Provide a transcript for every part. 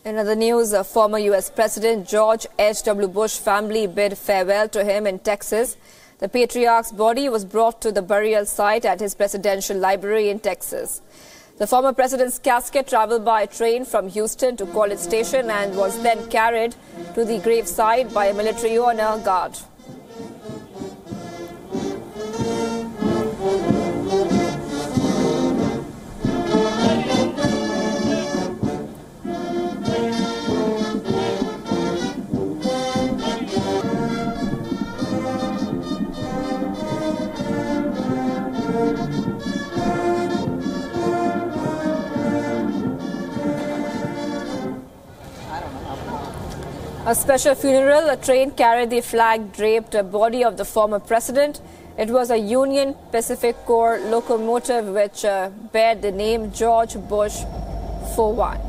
In other news, former U.S. President George H.W. Bush family bid farewell to him in Texas. The patriarch's body was brought to the burial site at his presidential library in Texas. The former president's casket traveled by train from Houston to College Station and was then carried to the gravesite by a military honor guard. A special funeral, a train carried the flag-draped body of the former president. It was a Union Pacific Corps locomotive which bear the name George Bush 41.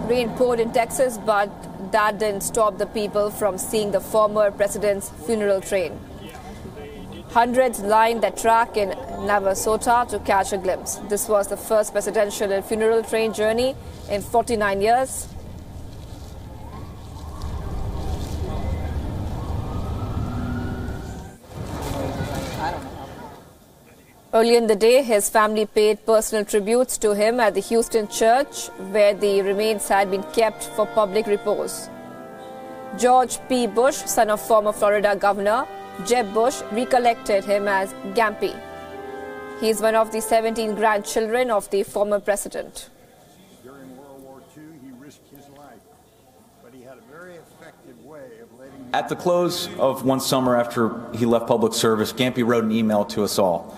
Rain poured in Texas, but that didn't stop the people from seeing the former president's funeral train. Hundreds lined the track in Navasota to catch a glimpse. This was the first presidential and funeral train journey in 49 years. Earlier in the day, his family paid personal tributes to him at the Houston church, where the remains had been kept for public repose. George P. Bush, son of former Florida Governor Jeb Bush, recollected him as Gampy. He is one of the 17 grandchildren of the former president. During World War II, he risked his life, but he had a very effective way of letting... At the close of one summer after he left public service, Gampy wrote an email to us all,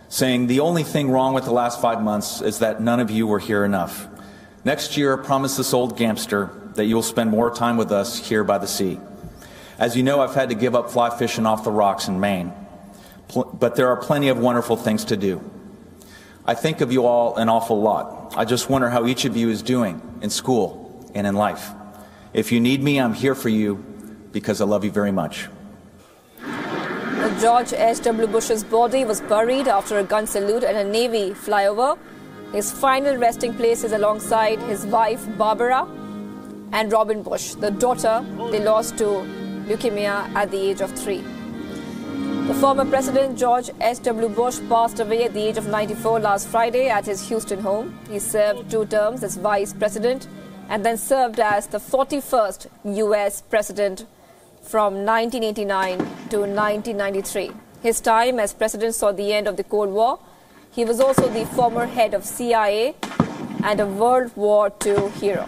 saying, "The only thing wrong with the last 5 months is that none of you were here enough. Next year, promise this old Gampster that you'll spend more time with us here by the sea. As you know, I've had to give up fly fishing off the rocks in Maine, but there are plenty of wonderful things to do. I think of you all an awful lot. I just wonder how each of you is doing in school and in life. If you need me, I'm here for you because I love you very much." George H.W. Bush's body was buried after a gun salute and a Navy flyover. His final resting place is alongside his wife, Barbara, and Robin Bush, the daughter they lost to leukemia at the age of 3. The former President George H.W. Bush passed away at the age of 94 last Friday at his Houston home. He served 2 terms as vice president and then served as the 41st U.S. president from 1989 to 1993. His time as president saw the end of the Cold War. He was also the former head of CIA and a World War II hero.